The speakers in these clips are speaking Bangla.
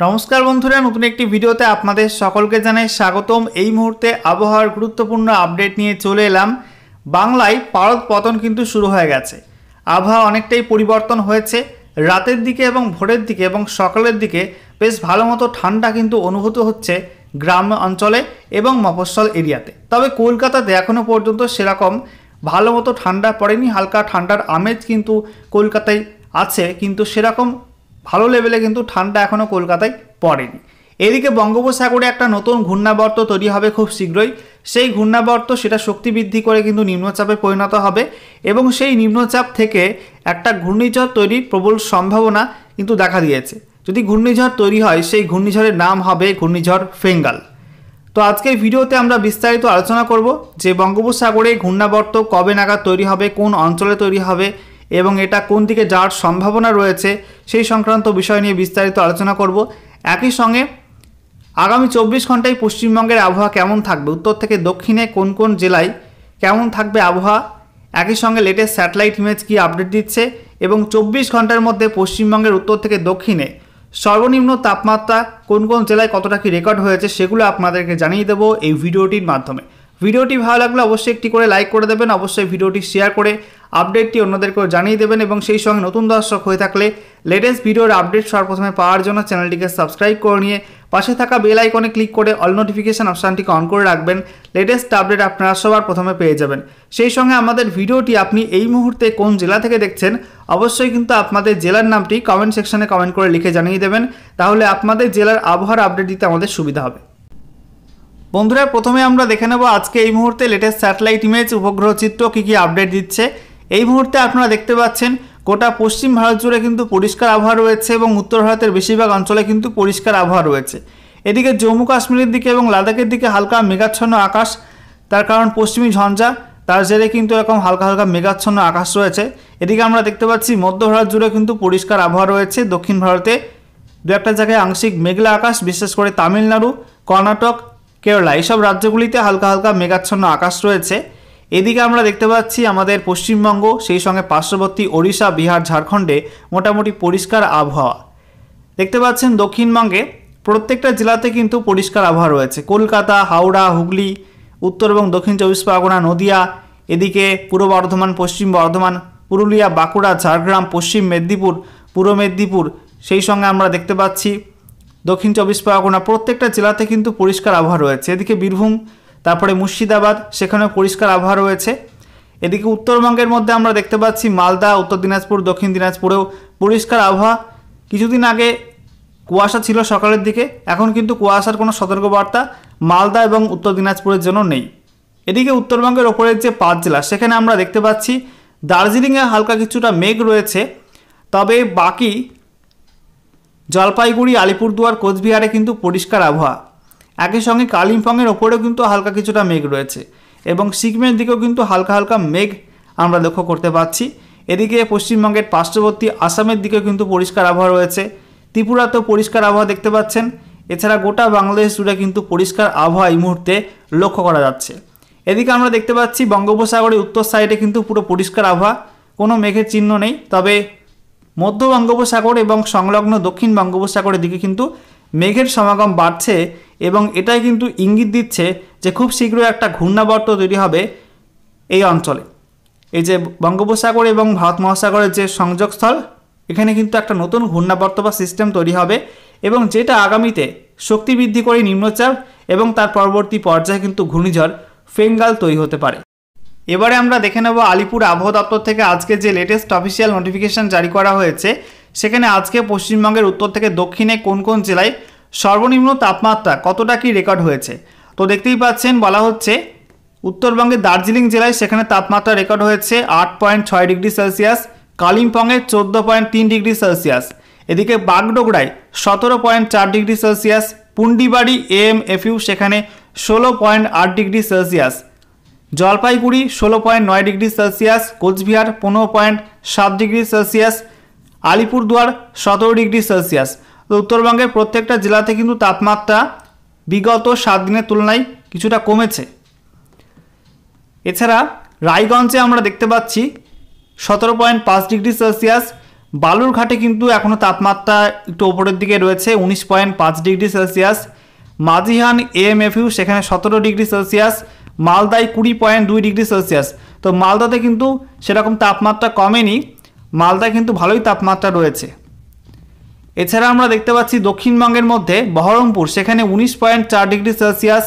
নমস্কার বন্ধুরা, নতুন একটি ভিডিওতে আপনাদের সকলকে জানাই স্বাগতম। এই মুহূর্তে আবহাওয়ার গুরুত্বপূর্ণ আপডেট নিয়ে চলে এলাম। বাংলায় পারদ পতন কিন্তু শুরু হয়ে গেছে। আবহাওয়া অনেকটাই পরিবর্তন হয়েছে। রাতের দিকে এবং ভোরের দিকে এবং সকালের দিকে বেশ ভালো মতো ঠান্ডা কিন্তু অনুভূত হচ্ছে গ্রাম অঞ্চলে এবং মফস্বল এরিয়াতে। তবে কলকাতাতে এখনও পর্যন্ত সেরকম ভালো মতো ঠান্ডা পড়েনি। হালকা ঠান্ডার আমেজ কিন্তু কলকাতায় আছে, কিন্তু সেরকম ভালো লেভেলে কিন্তু ঠান্ডা এখনও কলকাতায় পড়েনি। এদিকে বঙ্গোপসাগরে একটা নতুন ঘূর্ণাবর্ত তৈরি হবে খুব শীঘ্রই। সেই ঘূর্ণাবর্ত সেটা শক্তি বৃদ্ধি করে কিন্তু নিম্নচাপে পরিণত হবে এবং সেই নিম্নচাপ থেকে একটা ঘূর্ণিঝড় তৈরির প্রবল সম্ভাবনা কিন্তু দেখা দিয়েছে। যদি ঘূর্ণিঝড় তৈরি হয়, সেই ঘূর্ণিঝড়ের নাম হবে ঘূর্ণিঝড় ফেঙ্গাল। তো আজকের ভিডিওতে আমরা বিস্তারিত আলোচনা করব যে বঙ্গোপসাগরে ঘূর্ণাবর্ত কবে নাগাদ তৈরি হবে, কোন অঞ্চলে তৈরি হবে এবং এটা কোন দিকে যাওয়ার সম্ভাবনা রয়েছে সেই সংক্রান্ত বিষয় নিয়ে বিস্তারিত আলোচনা করব। একই সঙ্গে আগামী 24 ঘন্টায় পশ্চিমবঙ্গের আবহাওয়া কেমন থাকবে, উত্তর থেকে দক্ষিণে কোন কোন জেলায় কেমন থাকবে আবহাওয়া, একই সঙ্গে লেটেস্ট স্যাটেলাইট ইমেজ কী আপডেট দিচ্ছে এবং 24 ঘন্টার মধ্যে পশ্চিমবঙ্গের উত্তর থেকে দক্ষিণে সর্বনিম্ন তাপমাত্রা কোন কোন জেলায় কতটা কি রেকর্ড হয়েছে সেগুলো আপনাদেরকে জানিয়ে দেবো এই ভিডিওটির মাধ্যমে। ভিডিওটি ভালো লাগলে অবশ্যই একটি করে লাইক করে দেবেন, অবশ্যই ভিডিওটি শেয়ার করে আপডেটটি অন্যদেরকেও জানিয়ে দেবেন এবং সেই সঙ্গে নতুন দর্শক হয়ে থাকলে লেটেস্ট ভিডিওর আপডেট সর্বপ্রথমে পাওয়ার জন্য চ্যানেলটিকে সাবস্ক্রাইব করে নিয়ে পাশে থাকা বেল আইকনে ক্লিক করে অল নোটিফিকেশন অপশানটিকে অন করে রাখবেন। লেটেস্ট আপডেট আপনারা সবার প্রথমে পেয়ে যাবেন। সেই সঙ্গে আমাদের ভিডিওটি আপনি এই মুহূর্তে কোন জেলা থেকে দেখছেন অবশ্যই কিন্তু আপনাদের জেলার নামটি কমেন্ট সেকশনে কমেন্ট করে লিখে জানিয়ে দেবেন, তাহলে আপনাদের জেলার আবহাওয়ার আপডেট দিতে আমাদের সুবিধা হবে। বন্ধুরা, প্রথমে আমরা দেখে নেব আজকে এই মুহূর্তে লেটেস্ট স্যাটেলাইট ইমেজ উপগ্রহ চিত্র কী কী আপডেট দিচ্ছে। এই মুহূর্তে আপনারা দেখতে পাচ্ছেন গোটা পশ্চিম ভারত জুড়ে কিন্তু পরিষ্কার আবহাওয়া রয়েছে এবং উত্তর ভারতের বেশিরভাগ অঞ্চলে কিন্তু পরিষ্কার আবহাওয়া রয়েছে। এদিকে জম্মু কাশ্মীরের দিকে এবং লাদাখের দিকে হালকা মেঘাচ্ছন্ন আকাশ, তার কারণ পশ্চিমী ঝঞ্ঝা, তার জেরে কিন্তু এরকম হালকা হালকা মেঘাচ্ছন্ন আকাশ রয়েছে। এদিকে আমরা দেখতে পাচ্ছি মধ্য ভারত জুড়ে কিন্তু পরিষ্কার আবহাওয়া রয়েছে। দক্ষিণ ভারতে দু একটা জায়গায় আংশিক মেঘলা আকাশ, বিশেষ করে তামিলনাড়ু, কর্ণাটক, কেরালা এইসব রাজ্যগুলিতে হালকা হালকা মেঘাচ্ছন্ন আকাশ রয়েছে। এদিকে আমরা দেখতে পাচ্ছি আমাদের পশ্চিমবঙ্গ, সেই সঙ্গে পার্শ্ববর্তী ওড়িশা, বিহার, ঝাড়খণ্ডে মোটামুটি পরিষ্কার আবহাওয়া দেখতে পাচ্ছেন। দক্ষিণবঙ্গে প্রত্যেকটা জেলাতে কিন্তু পরিষ্কার আবহাওয়া রয়েছে। কলকাতা, হাওড়া, হুগলি, উত্তর এবং দক্ষিণ 24 পরগনা, নদিয়া, এদিকে পূর্ব বর্ধমান, পশ্চিম বর্ধমান, পুরুলিয়া, বাঁকুড়া, ঝাড়গ্রাম, পশ্চিম মেদিনীপুর, পূর্ব মেদিনীপুর, সেই সঙ্গে আমরা দেখতে পাচ্ছি দক্ষিণ 24 পরগনা, প্রত্যেকটা জেলাতে কিন্তু পরিষ্কার আবহাওয়া রয়েছে। এদিকে বীরভূম, তারপরে মুর্শিদাবাদ, সেখানেও পরিষ্কার আবহাওয়া রয়েছে। এদিকে উত্তরবঙ্গের মধ্যে আমরা দেখতে পাচ্ছি মালদা, উত্তর দিনাজপুর, দক্ষিণ দিনাজপুরেও পরিষ্কার আবহাওয়া। কিছুদিন আগে কুয়াশা ছিল সকালের দিকে, এখন কিন্তু কুয়াশার কোনো সতর্কবার্তা মালদা এবং উত্তর দিনাজপুরের জন্য নেই। এদিকে উত্তরবঙ্গের ওপরের যে 5 জেলা, সেখানে আমরা দেখতে পাচ্ছি দার্জিলিংয়ে হালকা কিছুটা মেঘ রয়েছে, তবে বাকি জলপাইগুড়ি, আলিপুরদুয়ার, কোচবিহারে কিন্তু পরিষ্কার আবহাওয়া। একই সঙ্গে কালিম্পংয়ের ওপরেও কিন্তু হালকা কিছুটা মেঘ রয়েছে এবং সিকিমের দিকেও কিন্তু হালকা হালকা মেঘ আমরা লক্ষ্য করতে পারছি। এদিকে পশ্চিমবঙ্গের পার্শ্ববর্তী আসামের দিকেও কিন্তু পরিষ্কার আবহাওয়া রয়েছে। ত্রিপুরাতেও পরিষ্কার আবহাওয়া দেখতে পাচ্ছেন। এছাড়া গোটা বাংলাদেশ জুড়ে কিন্তু পরিষ্কার আবহাওয়া এই মুহূর্তে লক্ষ্য করা যাচ্ছে। এদিকে আমরা দেখতে পাচ্ছি বঙ্গোপসাগরের উত্তর সাইডে কিন্তু পুরো পরিষ্কার আবহাওয়া, কোনো মেঘের চিহ্ন নেই। তবে মধ্য বঙ্গোপসাগর এবং সংলগ্ন দক্ষিণ বঙ্গোপসাগরের দিকে কিন্তু মেঘের সমাগম বাড়ছে এবং এটাই কিন্তু ইঙ্গিত দিচ্ছে যে খুব শীঘ্রই একটা ঘূর্ণাবর্ত তৈরি হবে এই অঞ্চলে। এই যে বঙ্গোপসাগর এবং ভারত মহাসাগরের যে সংযোগস্থল, এখানে কিন্তু একটা নতুন ঘূর্ণাবর্ত বা সিস্টেম তৈরি হবে এবং যেটা আগামীতে শক্তি বৃদ্ধি করে নিম্নচাপ এবং তার পরবর্তী পর্যায়ে কিন্তু ঘূর্ণিঝড় ফেঙ্গাল তৈরি হতে পারে। এবারে আমরা দেখে নেব আলিপুর আবহাওয়া দপ্তর থেকে আজকে যে লেটেস্ট অফিসিয়াল নোটিফিকেশন জারি করা হয়েছে, সেখানে আজকে পশ্চিমবঙ্গের উত্তর থেকে দক্ষিণে কোন কোন জেলায় সর্বনিম্ন তাপমাত্রা কতটা কি রেকর্ড হয়েছে। তো দেখতেই পাচ্ছেন বলা হচ্ছে উত্তরবঙ্গের দার্জিলিং জেলায় সেখানে তাপমাত্রা রেকর্ড হয়েছে 8.6 ডিগ্রি সেলসিয়াস, কালিম্পংয়ে 14.3 ডিগ্রি সেলসিয়াস, এদিকে বাগডোগরায় 17.4 ডিগ্রি সেলসিয়াস, পুন্ডিবাড়ি AMFU সেখানে 16.8 degree Celsius, Jalpaiguri 16.9 degree Celsius, Cooch Behar 15.7 degree Celsius, Alipurduar 17 degree Celsius. তো উত্তরবঙ্গের প্রত্যেকটা জেলাতে কিন্তু তাপমাত্রা বিগত 7 দিনের তুলনায় কিছুটা কমেছে। এছাড়া রায়গঞ্জে আমরা দেখতে পাচ্ছি 17.5 ডিগ্রি সেলসিয়াস, বালুরঘাটে কিন্তু এখনও তাপমাত্রা একটু ওপরের দিকে রয়েছে 19.5 ডিগ্রি সেলসিয়াস। মাঝিহান এএমএফইউ সেখানে 17 ডিগ্রি সেলসিয়াস। মালদায় 20.2 ডিগ্রি সেলসিয়াস। তো মালদাতে কিন্তু সেরকম তাপমাত্রা কমেনি, মালদায় কিন্তু ভালোই তাপমাত্রা রয়েছে। এছাড়া আমরা দেখতে পাচ্ছি দক্ষিণবঙ্গের মধ্যে বহরমপুর সেখানে 19.4 ডিগ্রি সেলসিয়াস,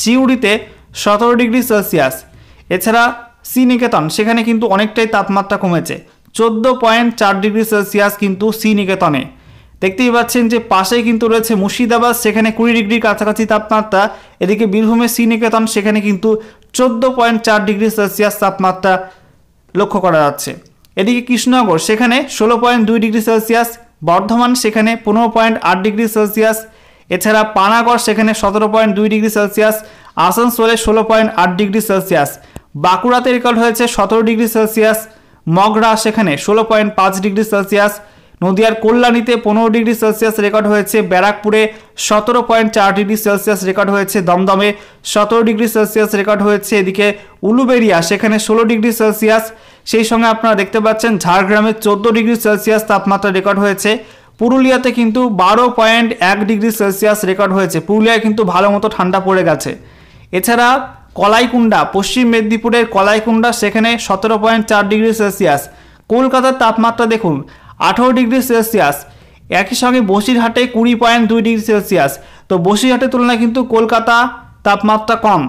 সিউড়িতে 17 ডিগ্রি সেলসিয়াস। এছাড়া শ্রীনিকেতন সেখানে কিন্তু অনেকটাই তাপমাত্রা কমেছে, 14.4 ডিগ্রি সেলসিয়াস কিন্তু শ্রীনিকেতনে। দেখতেই পাচ্ছেন যে পাশেই কিন্তু রয়েছে মুর্শিদাবাদ, সেখানে 20 ডিগ্রির কাছাকাছি তাপমাত্রা। এদিকে বীরভূমের শ্রীনিকেতন সেখানে কিন্তু 14.4 ডিগ্রি সেলসিয়াস তাপমাত্রা লক্ষ্য করা যাচ্ছে। এদিকে কৃষ্ণনগর সেখানে 16.2 ডিগ্রি সেলসিয়াস, বর্ধমান সেখানে 15.8 ডিগ্রি সেলসিয়াস। এছাড়া পানাগড় সেখানে 17.2 ডিগ্রি সেলসিয়াস, আসানসোলে 16.8 ডিগ্রি সেলসিয়াস, বাঁকুড়াতে রেকর্ড হয়েছে 17 ডিগ্রি সেলসিয়াস, মগরা সেখানে 16.5 ডিগ্রি সেলসিয়াস, নদিয়ার কল্যাণীতে 15 ডিগ্রি সেলসিয়াস রেকর্ড হয়েছে, ব্যারাকপুরে 17.4 ডিগ্রি সেলসিয়াস রেকর্ড হয়েছে, দমদমে 17 ডিগ্রি সেলসিয়াস রেকর্ড হয়েছে। এদিকে উলুবেড়িয়া সেখানে 16 ডিগ্রি সেলসিয়াস। সেই সঙ্গে আপনারা দেখতে পাচ্ছেন ঝাড়গ্রামে 14 ডিগ্রি সেলসিয়াস তাপমাত্রা রেকর্ড হয়েছে। পুরুলিয়াতে কিন্তু 12.1 ডিগ্রি সেলসিয়াস রেকর্ড হয়েছে। পুরুলিয়ায় কিন্তু ভালো মতো ঠান্ডা পড়ে গেছে। এছাড়া কলাইকুণ্ডা, পশ্চিম মেদিনীপুরের কলাইকুণ্ডা সেখানে 17.4 ডিগ্রি সেলসিয়াস। কলকাতার তাপমাত্রা দেখুন 18 ডিগ্রি সেলসিয়াস। একই সঙ্গে বসিরহাটে 20.2 ডিগ্রি সেলসিয়াস। তো বসিরহাটের তুলনায় কিন্তু কলকাতা তাপমাত্রা কম।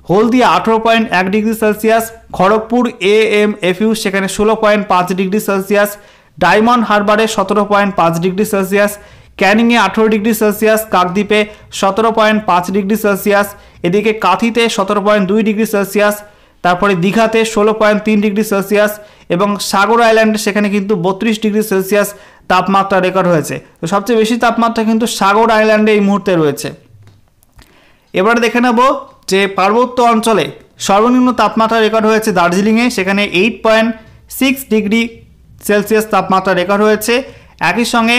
Haldia 18.1 degree Celsius, Kharagpur AMFU সেখানে 16.5 ডিগ্রি সেলসিয়াস, ডায়মন্ড হারবারে 17.5 ডিগ্রি সেলসিয়াস, ক্যানিংয়ে 18 ডিগ্রি সেলসিয়াস, কাকদ্বীপে 17.5 ডিগ্রি সেলসিয়াস, এদিকে কাঁথিতে 17.2 ডিগ্রি সেলসিয়াস, তারপরে দীঘাতে 16.3 ডিগ্রি সেলসিয়াস এবং সাগর আইল্যান্ডে সেখানে কিন্তু 32 ডিগ্রি সেলসিয়াস তাপমাত্রা রেকর্ড হয়েছে। তো সবচেয়ে বেশি তাপমাত্রা কিন্তু সাগর আইল্যান্ডে এই মুহূর্তে রয়েছে। এবার দেখে নেব যে পার্বত্য অঞ্চলে সর্বনিম্ন তাপমাত্রা রেকর্ড হয়েছে দার্জিলিংয়ে, সেখানে 8.6 ডিগ্রি সেলসিয়াস তাপমাত্রা রেকর্ড হয়েছে। একই সঙ্গে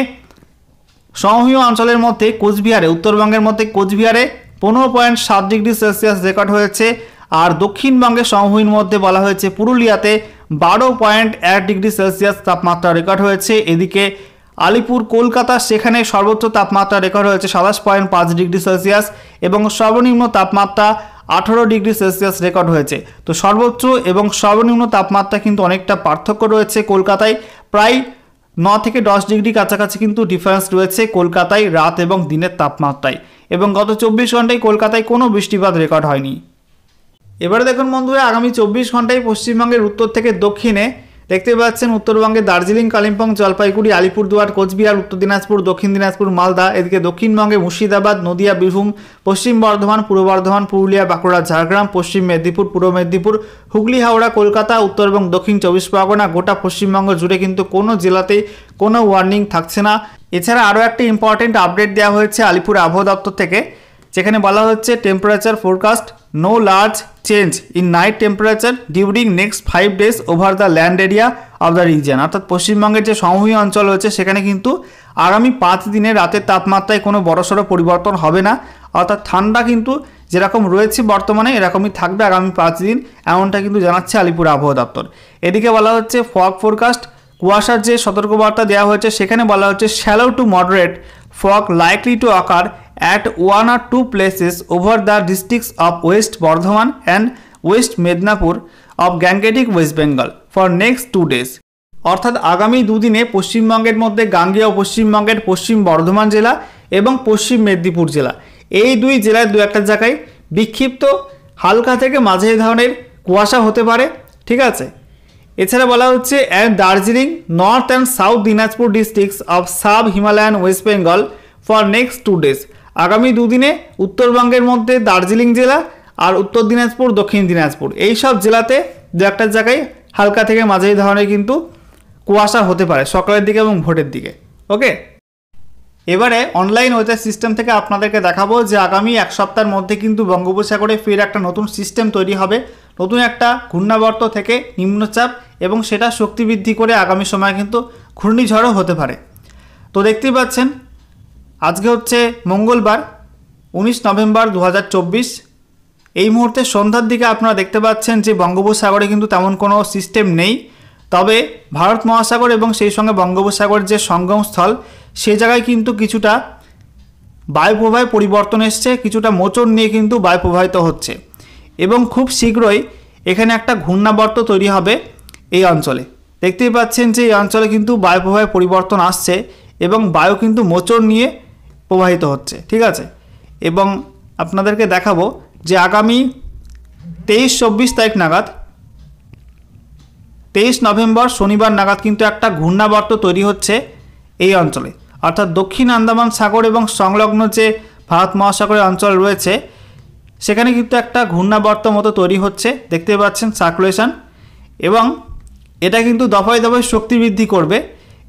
সমভূমি অঞ্চলের মধ্যে কোচবিহারে, উত্তরবঙ্গের মধ্যে কোচবিহারে 15.7 ডিগ্রি সেলসিয়াস রেকর্ড হয়েছে। আর দক্ষিণবঙ্গের সমভূমির মধ্যে বলা হয়েছে পুরুলিয়াতে 12.1 ডিগ্রি সেলসিয়াস তাপমাত্রা রেকর্ড হয়েছে। এদিকে আলিপুর কলকাতা সেখানে সর্বোচ্চ তাপমাত্রা রেকর্ড হয়েছে 27.5 ডিগ্রি সেলসিয়াস এবং সর্বনিম্ন তাপমাত্রা 18 ডিগ্রি সেলসিয়াস রেকর্ড হয়েছে। তো সর্বোচ্চ এবং সর্বনিম্ন তাপমাত্রা কিন্তু অনেকটা পার্থক্য রয়েছে। কলকাতায় প্রায় 9 থেকে 10 ডিগ্রি কাছাকাছি কিন্তু ডিফারেন্স রয়েছে কলকাতায় রাত এবং দিনের তাপমাত্রায়। এবং গত 24 ঘন্টায় কলকাতায় কোনো বৃষ্টিপাত রেকর্ড হয়নি। এবারে দেখুন বন্ধুরা, আগামী 24 ঘন্টায় পশ্চিমবঙ্গের উত্তর থেকে দক্ষিণে দেখতে পাচ্ছেন উত্তরবঙ্গে দার্জিলিং, কালিম্পং, জলপাইগুড়ি, আলিপুরদুয়ার, কোচবিহার, উত্তর দিনাজপুর, দক্ষিণ দিনাজপুর, মালদা। এদিকে দক্ষিণবঙ্গে মুর্শিদাবাদ, নদিয়া, বীরভূম, পশ্চিম বর্ধমান, পূর্ব বর্ধমান, পুরুলিয়া, বাঁকুড়া, ঝাড়গ্রাম, পশ্চিম মেদিনীপুর, পূর্ব মেদিনীপুর, হুগলি, হাওড়া, কলকাতা, উত্তর এবং দক্ষিণ 24 পরগনা। গোটা পশ্চিমবঙ্গ জুড়ে কিন্তু কোনো জেলাতেই কোনো ওয়ার্নিং থাকছে না। এছাড়া আরও একটা ইম্পর্টেন্ট আপডেট দেওয়া হয়েছে আলিপুর আবহাওয়া দপ্তর থেকে, যেখানে বলা হচ্ছে temperature forecast, no large change in night temperature during next 5 days over the land area of the region. অর্থাৎ পশ্চিমবঙ্গের যে সমভূমি অঞ্চল রয়েছে সেখানে কিন্তু আগামী 5 দিনে রাতের তাপমাত্রায় কোনো বড়সড় পরিবর্তন হবে না। অর্থাৎ ঠান্ডা কিন্তু যেরকম রয়েছে বর্তমানে এরকমই থাকবে আগামী 5 দিন, এমনটা কিন্তু জানাচ্ছে আলিপুর আবহাওয়া দপ্তর। এদিকে বলা হচ্ছে ফগ ফোরকাস্ট, কুয়াশার যে সতর্কবার্তা দেওয়া হয়েছে সেখানে বলা হচ্ছে shallow to moderate fog likely to ochre at 1 or 2 places over the districts of West Bardhaman and West Mednapur of Gangetic West Bengal for next 2 days। অর্থাৎ আগামী দুদিনে পশ্চিমবঙ্গের মধ্যে গাঙ্গেয় পশ্চিমবঙ্গের পশ্চিম বর্ধমান জেলা এবং পশ্চিম মেদিনীপুর জেলা, এই দুই জেলায় দু একটা জায়গায় বিক্ষিপ্ত হালকা থেকে মাঝারি ধরনের কুয়াশা হতে পারে। ঠিক আছে। এছাড়া বলা হচ্ছে Darjeeling, north and south Dinajpur districts of sub Himalayan West Bengal for next 2 days। আগামী দুদিনে উত্তরবঙ্গের মধ্যে দার্জিলিং জেলা আর উত্তর দিনাজপুর, দক্ষিণ দিনাজপুর এই সব জেলাতে দু একটা জায়গায় হালকা থেকে মাঝারি ধরনের কিন্তু কুয়াশা হতে পারে সকালের দিকে এবং ভোরের দিকে। ওকে, এবারে অনলাইন ওয়েদার সিস্টেম থেকে আপনাদেরকে দেখাবো যে আগামী এক সপ্তাহের মধ্যে কিন্তু বঙ্গোপসাগরে ফের একটা নতুন সিস্টেম তৈরি হবে, নতুন একটা ঘূর্ণাবর্ত থেকে নিম্নচাপ, এবং সেটা শক্তি বৃদ্ধি করে আগামী সময়ে কিন্তু ঘূর্ণিঝড়ও হতে পারে। তো দেখতেই পাচ্ছেন আজকে হচ্ছে মঙ্গলবার 19 নভেম্বর 2024। এই মুহূর্তে সন্ধ্যার দিকে আপনারা দেখতে পাচ্ছেন যে বঙ্গোপসাগরে কিন্তু তেমন কোনো সিস্টেম নেই। তবে ভারত মহাসাগর এবং সেই সঙ্গে বঙ্গোপসাগর যে সঙ্গমস্থল সে জায়গায় কিন্তু কিছুটা বায়ুপ্রবাহে পরিবর্তন এসছে, কিছুটা মোচড় নিয়ে কিন্তু বায়ু প্রবাহিত হচ্ছে এবং খুব শীঘ্রই এখানে একটা ঘূর্ণাবর্ত তৈরি হবে এই অঞ্চলে। দেখতেই পাচ্ছেন যে এই অঞ্চলে কিন্তু বায়ু প্রবাহে পরিবর্তন আসছে এবং বায়ু কিন্তু মোচড় নিয়ে প্রবাহিত হচ্ছে, ঠিক আছে। এবং আপনাদেরকে দেখাবো যে আগামী 23-24 তারিখ নাগাদ, 23 নভেম্বর শনিবার নাগাদ কিন্তু একটা ঘূর্ণাবর্ত তৈরি হচ্ছে এই অঞ্চলে, অর্থাৎ দক্ষিণ আন্দামান সাগর এবং সংলগ্ন যে ভারত মহাসাগরের অঞ্চল রয়েছে সেখানে কিন্তু একটা ঘূর্ণাবর্ত মতো তৈরি হচ্ছে, দেখতে পাচ্ছেন সার্কুলেশন। এবং এটা কিন্তু দফায় দফায় শক্তি বৃদ্ধি করবে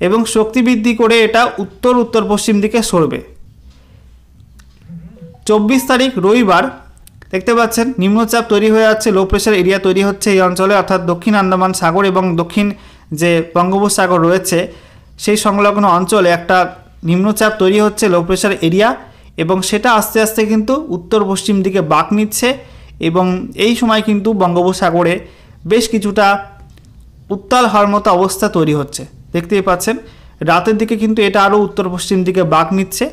এবং শক্তি বৃদ্ধি করে এটা উত্তর উত্তর পশ্চিম দিকে সরবে। 24 তারিখ রবিবার দেখতে পাচ্ছেন নিম্নচাপ তৈরি হয়ে যাচ্ছে, লো প্রেশার এরিয়া তৈরি হচ্ছে এই অঞ্চলে, অর্থাৎ দক্ষিণ আন্দামান সাগর এবং দক্ষিণ যে বঙ্গোপসাগর রয়েছে সেই সংলগ্ন অঞ্চলে একটা নিম্নচাপ তৈরি হচ্ছে, লো প্রেশার এরিয়া, এবং সেটা আস্তে আস্তে কিন্তু উত্তর পশ্চিম দিকে বাঁক নিচ্ছে এবং এই সময় কিন্তু বঙ্গোপসাগরে বেশ কিছুটা উত্তাল হওয়ার মতো অবস্থা তৈরি হচ্ছে। দেখতেই পাচ্ছেন রাতের দিকে কিন্তু এটা আরও উত্তর পশ্চিম দিকে বাঁক নিচ্ছে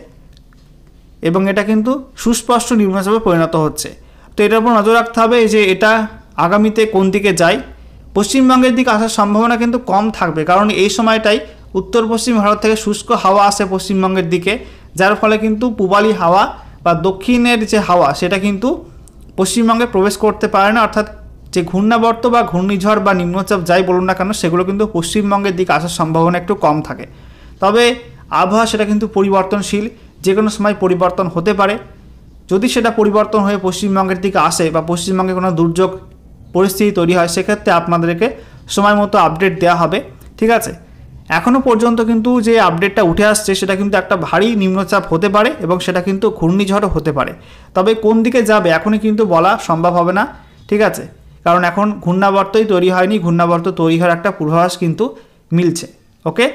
এবং এটা কিন্তু সুস্পষ্ট নিম্নচাপে পরিণত হচ্ছে। তো এটার উপর নজর রাখতে হবে যে এটা আগামীতে কোন দিকে যায়। পশ্চিমবঙ্গের দিকে আসার সম্ভাবনা কিন্তু কম থাকবে, কারণ এই সময়টাই উত্তর পশ্চিম ভারত থেকে শুষ্ক হাওয়া আসে পশ্চিমবঙ্গের দিকে, যার ফলে কিন্তু পূবালি হাওয়া বা দক্ষিণের যে হাওয়া সেটা কিন্তু পশ্চিমবঙ্গে প্রবেশ করতে পারে না, অর্থাৎ যে ঘূর্ণাবর্ত বা ঘূর্ণিঝড় বা নিম্নচাপ যাই বলুন না কেন সেগুলো কিন্তু পশ্চিমবঙ্গের দিকে আসার সম্ভাবনা একটু কম থাকে। তবে আবহাওয়া সেটা কিন্তু পরিবর্তনশীল, যে কোনো সময় পরিবর্তন হতে পারে। যদি সেটা পরিবর্তন হয়ে পশ্চিমবঙ্গের দিকে আসে বা পশ্চিমবঙ্গে কোনো দুর্যোগ পরিস্থিতি তৈরি হয় সেক্ষেত্রে আপনাদেরকে সময় মতো আপডেট দেওয়া হবে, ঠিক আছে। এখনও পর্যন্ত কিন্তু যে আপডেটটা উঠে আসছে সেটা কিন্তু একটা ভারী নিম্নচাপ হতে পারে এবং সেটা কিন্তু ঘূর্ণিঝড়ও হতে পারে। তবে কোন দিকে যাবে এখনই কিন্তু বলা সম্ভব হবে না, ঠিক আছে, কারণ এখন ঘূর্ণাবর্তই তৈরি হয়নি, ঘূর্ণাবর্ত তৈরি হওয়ার একটা পূর্বাভাস কিন্তু মিলছে। ওকে।